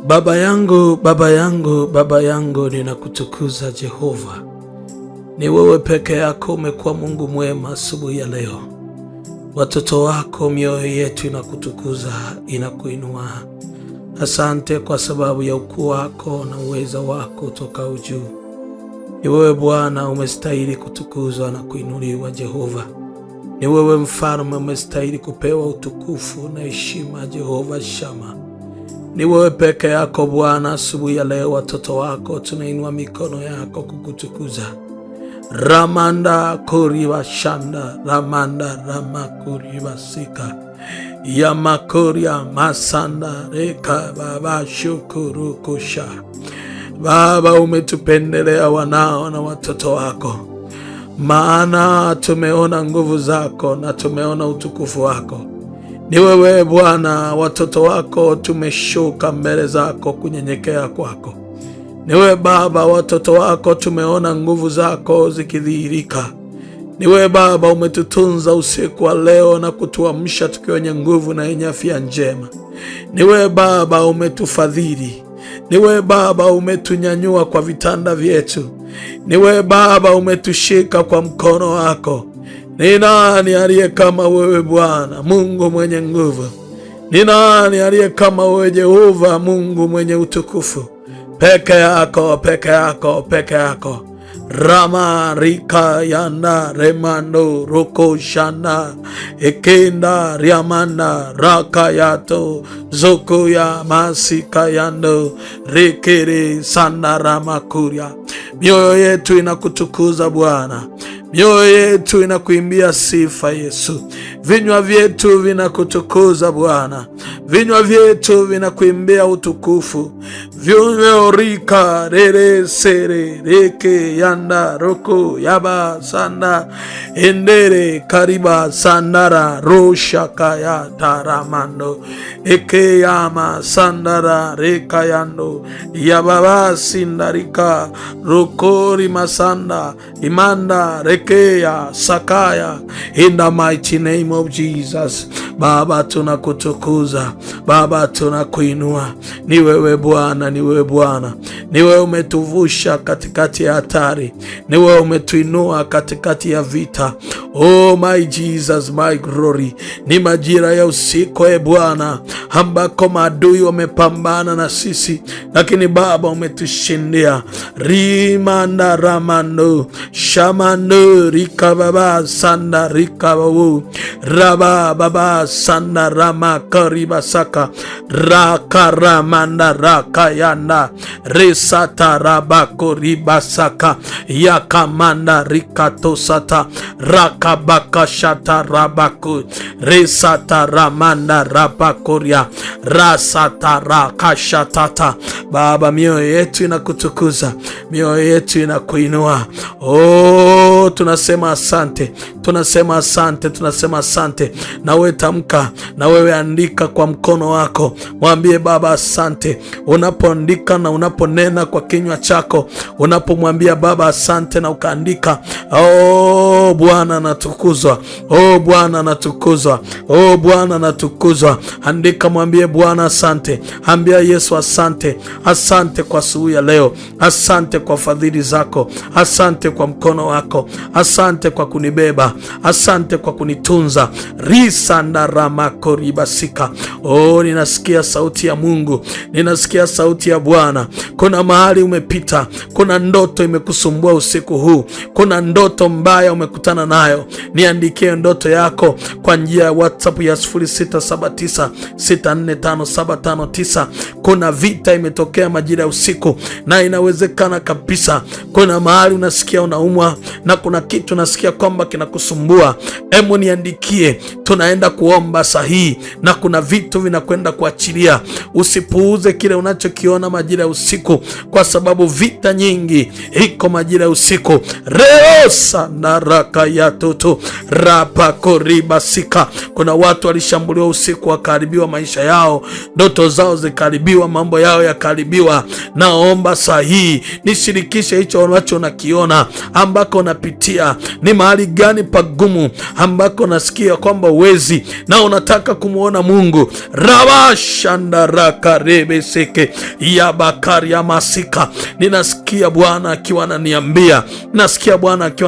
Baba yangu, Baba yangu, Baba yangu, ninakutukuza Jehova. Ni wewe peke yako umekuwa Mungu mwema asubuhi ya leo. Watoto wako mioyo yetu inakutukuza, inakuinua. Asante kwa sababu ya ukuu wako na uweza wako toka juu. Ni wewe Bwana umestahili kutukuzwa na kuinuliwa Jehova. Ni wewe mfalme umestahili kupewa utukufu na heshima Jehova Shama. Ni wewe peke yako Bwana. Asubuhi ya leo watoto wako tunainua mikono yako kukutukuza. Ramanda kuriwa shanda, ramanda ramakuriwa sika, yamakuria masanda reka baba shukuru kusha. Baba, umetupendelea wanao na watoto wako, maana tumeona nguvu zako na tumeona utukufu wako. Ni wewe Bwana, watoto wako tumeshuka mbele zako kunyenyekea kwako. Ni wewe Baba, watoto wako tumeona nguvu zako zikidhihirika. Ni wewe Baba, umetutunza usiku wa leo na kutuamsha tukiwa wenye nguvu na yenye afya njema. Ni wewe Baba, umetufadhili. Ni wewe Baba, umetunyanyua kwa vitanda vyetu. Ni wewe Baba, umetushika kwa mkono wako. Ni nani aliye kama wewe Bwana, Mungu mwenye nguvu? Ni nani aliye kama wewe Jehova, Mungu mwenye utukufu? Peke yako, peke yako, peke yako. Rama rika yanda remando roko shanda ekenda riamanda raka yato zoko ya masika yando rekere sanda ramakuria. Mioyo yetu inakutukuza Bwana. Mioyo yetu inakuimbia sifa Yesu. Vinywa vyetu vinakutukuza Bwana. Vinywa vyetu vinakuimbia utukufu. Vinywa rika rere sere reke yanda roko yaba sanda endere kariba sandara rosha kaya taramando eke yama sandara reka yando yababa sindarika rokori masanda imanda rekeya sakaya. In the mighty name of Jesus. Baba, tunakutukuza. Baba, tunakuinua. Ni wewe Bwana, ni wewe Bwana. Ni wewe umetuvusha katikati ya hatari. Ni wewe umetuinua katikati ya vita. Oh my Jesus, my glory. Ni majira ya usiku e Bwana, ambako maadui wamepambana na sisi, lakini Baba umetushindia. Rimanda ramando shamando rika baba sanda rika babu raba baba sanda rama kariba saka raka ramanda raka yanda resata rabako riba saka yakamanda rikato sata raka baka shata rabako resata ramanda rabakoria rasata raka shatata. Baba, mioyo yetu inakutukuza, mioyo yetu inakuinua. Oh, tunasema asante, tunasema asante, tunasema asante. Na wewe tamka, na wewe andika kwa mkono wako, mwambie Baba asante. Unapoandika na unaponena kwa kinywa chako, unapomwambia Baba asante na ukaandika, oh Bwana natukuzwa, oh Bwana natukuzwa, oh Bwana natukuzwa. Andika, mwambie Bwana asante, ambia Yesu asante. Asante kwa asubuhi ya leo, asante kwa fadhili zako, asante kwa mkono wako, asante kwa kunibeba, asante kwa kunitunza. Risanda ramako ribasika. Oh, ninasikia sauti ya Mungu, ninasikia sauti ya Bwana. Kuna mahali umepita, kuna ndoto imekusumbua usiku huu, kuna ndoto mbaya umekutana nayo. Niandikie ndoto yako kwa njia ya WhatsApp ya 0679645759. Kuna vita imetokea majira ya usiku, na inawezekana kabisa kuna mahali unasikia unaumwa na kuna kitu unasikia kwamba kinakusumbua. Hebu niandikie, tunaenda kuomba sahihi na kuna vitu vinakwenda kuachilia. Usipuuze kile unachokiona majira ya usiku, kwa sababu vita nyingi iko majira ya usiku. Reosa na raka ya toto rapa koribasika. Kuna watu walishambuliwa usiku, wakaharibiwa maisha yao, ndoto zao zikaharibiwa. yakaharibiwa, mambo yao yakaharibiwa. Naomba saa hii nishirikishe hicho ambacho nakiona, ambako napitia. Ni mahali gani pagumu ambako nasikia kwamba uwezi na unataka kumuona Mungu? Rabashandarakarebe ya bakari ya masika. Ninasikia Bwana akiwa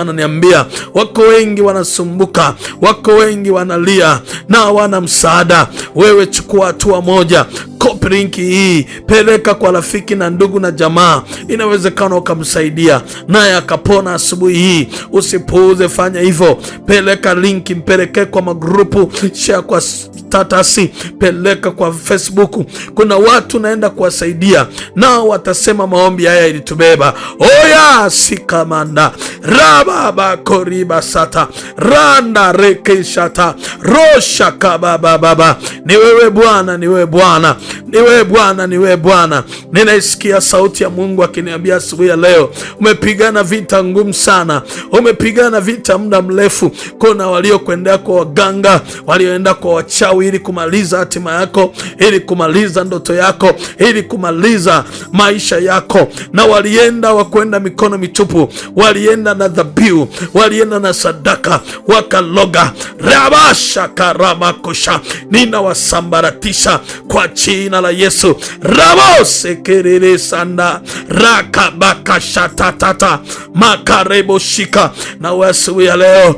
ananiambia, wako wengi wanasumbuka, wako wengi wanalia na hawana msaada. Wewe chukua hatua moja. Copy link hii, peleka kwa rafiki na ndugu na jamaa, inawezekana ukamsaidia naye akapona asubuhi hii. Usipuuze, fanya hivyo. Peleka link, mpeleke kwa magrupu, share kwa status, peleka kwa Facebook. Kuna watu naenda kuwasaidia, nao watasema maombi haya ilitubeba. Oya sikamanda rababa koriba sata randa reke shata rosha kababa baba. Ni wewe Bwana, ni wewe Bwana, ni wewe Bwana, ni wewe Bwana. Ninaisikia sauti ya Mungu akiniambia asubuhi ya leo, umepigana vita ngumu sana, umepigana vita muda mrefu. Kuna waliokwenda kwa waganga, walioenda kwa wachawi ili kumaliza hatima yako, ili kumaliza ndoto yako, ili kumaliza maisha yako, na walienda wakwenda mikono mitupu, walienda na dhabihu, walienda na sadaka, wakaloga. Rabasha karamakosha, ninawasambaratisha kwa jina la Yesu. Rabose kerere sanda rakabaka shatatata makarebo shika. Na wasuwi ya leo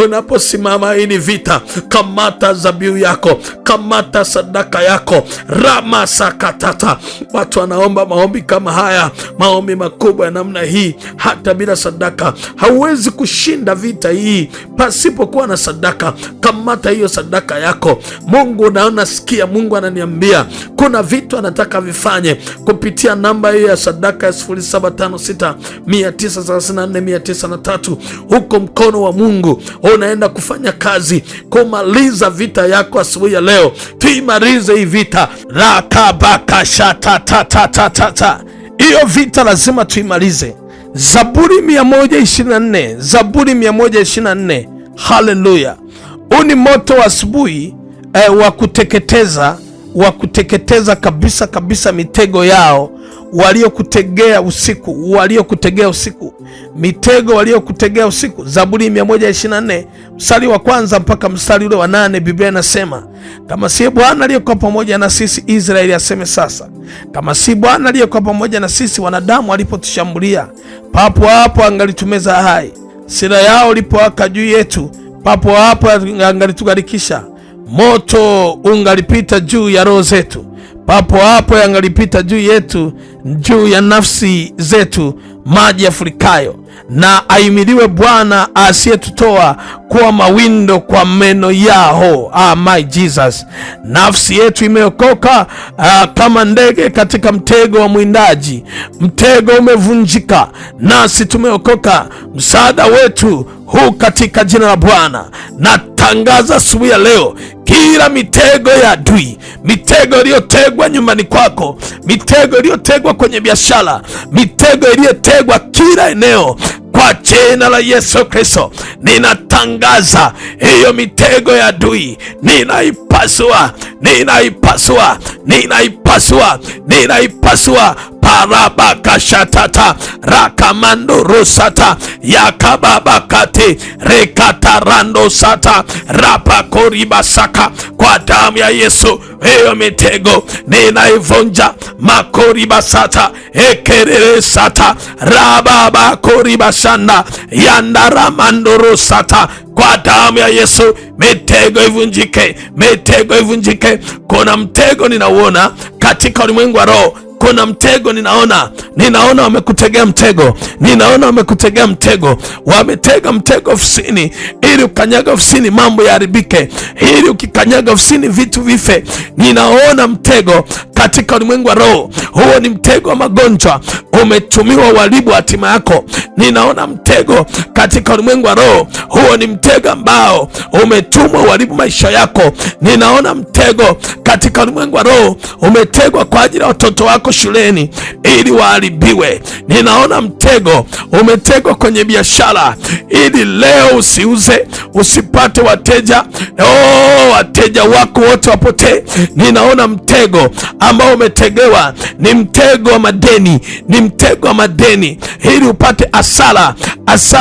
unaposimama hii ni vita, kamata zabiu yako, kamata sadaka yako. Rama sakatata. Watu wanaomba maombi kama haya, maombi makubwa ya namna hii. Hata bila sadaka hauwezi kushinda vita hii pasipokuwa na sadaka. Kamata hiyo sadaka yako. Mungu naona sikia, Mungu ananiambia kuna vitu anataka vifanye kupitia namba hiyo ya sadaka ya 0756 934 903. Huko mkono wa Mungu unaenda kufanya kazi kumaliza vita yako asubuhi ya leo. Tuimalize hii vita. Rakabaka shatatatata. Hiyo vita lazima tuimalize. Zaburi 124, Zaburi 124. Haleluya. Uni moto wa asubuhi wa kuteketeza kabisa mitego yao waliokutegea usiku, mitego waliokutegea usiku. Zaburi 124 mstari wa kwanza mpaka mstari ule wa 8, Biblia inasema, kama si Bwana aliyekuwa pamoja na sisi, Israeli aseme sasa, kama si Bwana aliyekuwa pamoja na sisi, wanadamu walipotushambulia, papo hapo angalitumeza hai. Sira yao ilipowaka juu yetu, papo hapo angalitugarikisha. Moto ungalipita juu ya roho zetu, papo hapo yangalipita juu yetu, juu ya nafsi zetu maji yafurikayo. Na aimiliwe Bwana asiyetutoa kwa mawindo kwa meno yao. My Jesus. Nafsi yetu imeokoka kama ndege katika mtego wa mwindaji. Mtego umevunjika, nasi tumeokoka. Msaada wetu huu katika jina la Bwana. Natangaza asubuhi ya leo, kila mitego ya adui, mitego iliyotegwa nyumbani kwako, mitego iliyotegwa kwenye biashara, mitego iliyotegwa kila eneo, kwa jina la Yesu Kristo ninatangaza hiyo mitego ya adui, ninaipasua. Parabakashatata rakamando rosata yakababakate rekatarando sata rapakoribasaka. Kwa damu ya Yesu hiyo mitego ninaivunja. Makoribasata ekerere sata rababakoribashanda yandaramando rosata. Kwa damu ya Yesu mitego ivunjike, mitego ivunjike. Kuna mtego ninauona katika ulimwengu wa roho. Kuna mtego ninaona wamekutegea mtego, wametega mtego ofisini, ili ukanyaga ofisini mambo yaharibike, ili ukikanyaga ofisini vitu vife. Ninaona mtego katika ulimwengu wa roho. Huo ni mtego wa magonjwa umetumiwa uharibu hatima yako. Ninaona mtego katika ulimwengu wa roho. Huo ni mtego ambao umetumwa uharibu maisha yako. Ninaona mtego katika ulimwengu wa roho umetegwa kwa ajili ya watoto wako shuleni ili waharibiwe. Ninaona mtego umetegwa kwenye biashara ili leo usiuze, usipate wateja, wateja wako wote wapotee. Ninaona mtego ambao umetegewa, ni mtego wa madeni, ni mtego wa madeni ili upate asala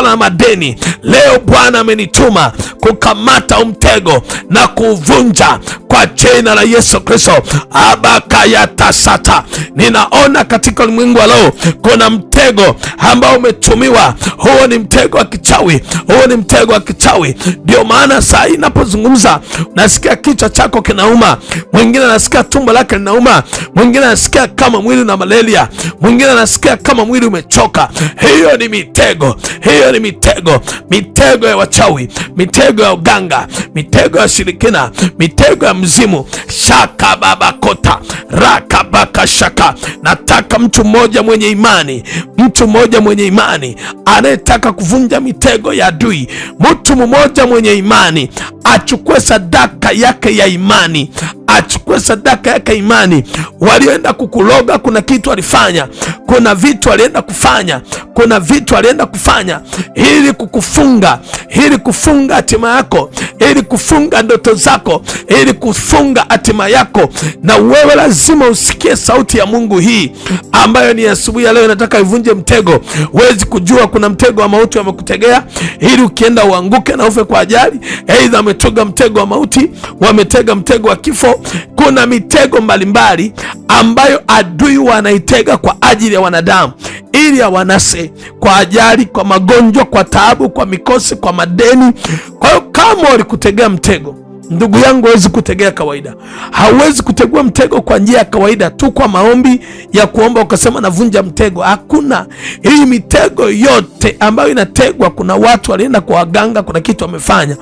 na madeni. Leo Bwana amenituma kukamata mtego na kuvunja kwa jina la Yesu Kristo. Abakayatasata. Ninaona katika ulimwengu wa leo kuna mtego ambao umetumiwa. Huo ni mtego wa kichawi, huo ni mtego wa kichawi. Ndio maana saa hii ninapozungumza nasikia kichwa chako kinauma, mwingine anasikia tumbo lake linauma, mwingine anasikia kama mwili una malaria, mwingine anasikia kama mwili umechoka. Hiyo ni mitego, hiyo ni mitego, mitego ya wachawi, mitego ya uganga, mitego ya shirikina, mitego ya mzimu. Shaka baba kota raka baka shaka. Nataka mtu mmoja mwenye imani, mtu mmoja mwenye imani anayetaka kuvunja mitego ya adui, mtu mmoja mwenye imani achukue sadaka yake ya imani, achukue sadaka yake imani. Walioenda kukuloga, kuna kitu alifanya, kuna vitu alienda kufanya, kuna vitu alienda kufanya ili kukufunga, ili kufunga hatima yako, ili kufunga ndoto zako, ili kufunga hatima yako. Na wewe lazima usikie sauti ya Mungu hii ambayo ni asubuhi ya leo nataka ivunje mtego. Huwezi kujua kuna mtego wa mauti wamekutegea ili ukienda uanguke na ufe kwa ajali. Aidha wametega mtego wa mauti, wametega mtego wa kifo. Kuna mitego mbalimbali ambayo adui wanaitega kwa ajili ya wanadamu ili awanase kwa ajali, kwa magonjwa, kwa taabu, kwa mikosi, kwa madeni. Kwa hiyo kama walikutegea mtego, ndugu yangu, hawezi kutegea kawaida. Hauwezi kutegua mtego kwa njia ya kawaida tu kwa maombi ya kuomba ukasema navunja mtego. Hakuna. Hii mitego yote ambayo inategwa, kuna watu walienda kwa waganga, kuna kitu wamefanya,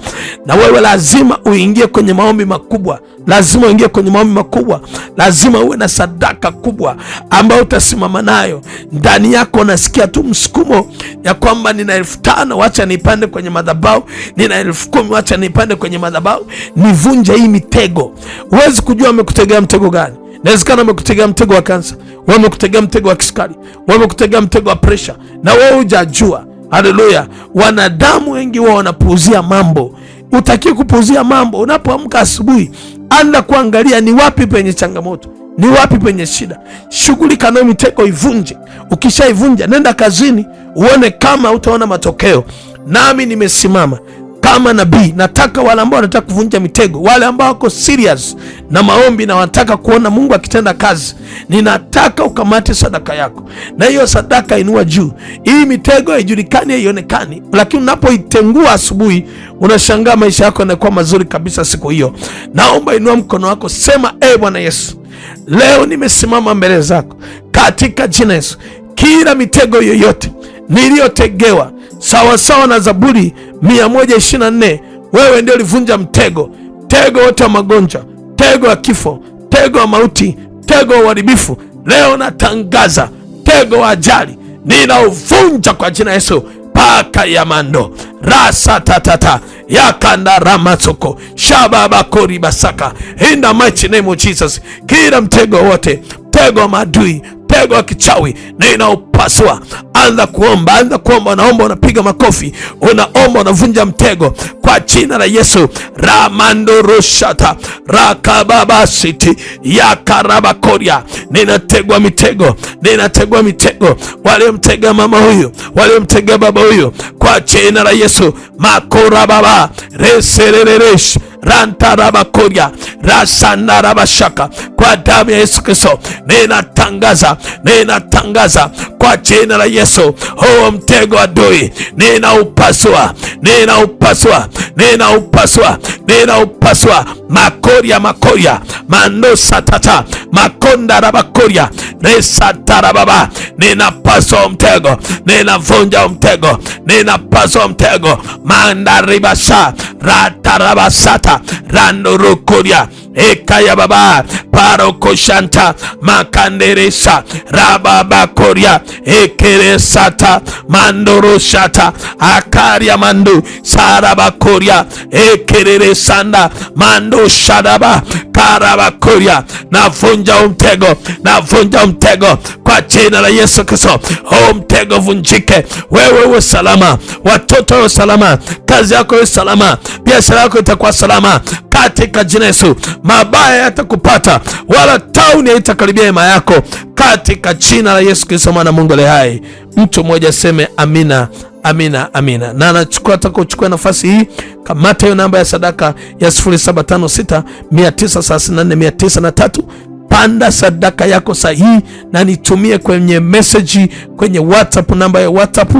na wewe lazima uingie kwenye maombi makubwa, lazima uingie kwenye maombi makubwa, lazima uwe na sadaka kubwa ambayo utasimama nayo. Ndani yako unasikia tu msukumo ya kwamba nina 5,000 wacha nipande kwenye madhabahu, nina 10,000 wacha nipande kwenye madhabahu, nivunje hii mitego. Huwezi kujua wamekutegea mtego gani. Inawezekana wamekutegea mtego wa kansa, wamekutegea mtego wa kisukari, wamekutegea mtego wa presha na wewe hujajua. Haleluya. Wanadamu wengi wao wanapuuzia mambo. Utakiwa kupuuzia mambo. Unapoamka asubuhi, anza kuangalia ni wapi penye changamoto, ni wapi penye shida. Shughulika na mitego, ivunje. Ukishaivunja, nenda kazini uone kama utaona matokeo. Nami nimesimama kama nabii, nataka wale ambao wanataka kuvunja mitego, wale ambao wako serious na maombi na wanataka kuona Mungu akitenda kazi, ninataka ukamate sadaka yako, na hiyo sadaka inua juu. Hii mitego haijulikani, haionekani, lakini unapoitengua asubuhi, unashangaa maisha yako yanakuwa mazuri kabisa siku hiyo. Naomba inua mkono wako, sema Bwana Yesu, leo nimesimama mbele zako katika jina Yesu. Kila mitego yoyote niliyotegewa sawasawa na Zaburi 124, wewe ndio ulivunja mtego. Tego wote wa magonjwa, tego wa kifo, tego wa mauti, tego wa uharibifu, leo natangaza tego wa ajali ninauvunja kwa jina Yesu. Paka ya mando rasa tatata yakanda ramasoko shababa kori basaka in the mighty name of Jesus. Kila mtego wote, mtego wa maadui, mtego wa kichawi ninaupasua. Anza kuomba, anza kuomba, unaomba, unapiga makofi, unaomba, unavunja mtego kwa jina la Yesu. Ramando roshata rakababa siti yakarabakoria. Ninategwa mitego, ninategwa mitego. Wale mtega mama huyu, wale mtega baba huyu, kwa jina la Yesu. Makora baba resereresh rantarabakoria rasandarabashaka, kwa damu ya Yesu Kristo ninatangaza, ninatangaza kwa jina la Yesu, huo mtego adui ninaupasua, ninaupasua, ninaupasua, ninaupasua. Makoria, makoria, manosa tata, makonda rabakoria, resa tarababa. Ninapasua mtego, ninavunja mtego, ninapasua mtego. Mandaribasha, ratarabasata, randurukuria, ekaya baba, parokoshanta, makanderesa, rababakoria, ekeresata, mandoroshata, akaria mandu, sarabakoria, ekeresanda, mando shadaba, karabakoria. Navunja mtego, navunja mtego kwa jina la Yesu Kristo. Mtego vunjike. Wewe uwe salama, watoto uwe salama, kazi yako iwe salama, biashara yako itakuwa salama katika jina Yesu. Mabaya yatakupata wala tauni haitakaribia hema yako katika jina la Yesu Kristo mwana Mungu aliye hai. Mtu mmoja aseme amina, amina, amina. Na nataka kuchukua nafasi hii, kamata hiyo namba ya sadaka ya 0756 934 903. Panda sadaka yako sahihi na nitumie kwenye message kwenye WhatsApp, namba ya WhatsApp,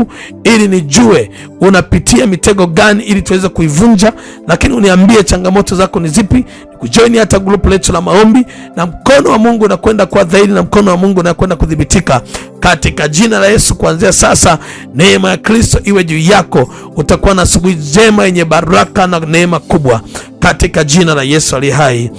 ili nijue unapitia mitego gani ili tuweze kuivunja, lakini uniambie changamoto zako ni zipi, kujoin hata group letu la maombi, na mkono wa Mungu unakwenda kwa dhahiri, na mkono wa Mungu unakwenda kudhibitika katika jina la Yesu. Kuanzia sasa neema ya Kristo iwe juu yako, utakuwa na siku njema yenye baraka na neema kubwa katika jina la Yesu aliye hai.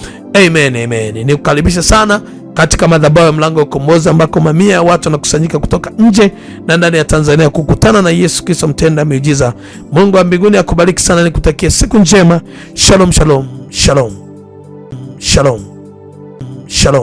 Amen, amen. Nikukaribisha sana katika madhabahu ya Mlango wa Ukombozi, ambako mamia ya watu wanakusanyika kutoka nje na ndani ya Tanzania kukutana na Yesu Kristo mtenda miujiza. Mungu wa mbinguni akubariki sana, nikutakie siku njema. Shalom, shalom, shalom, shalom, shalom.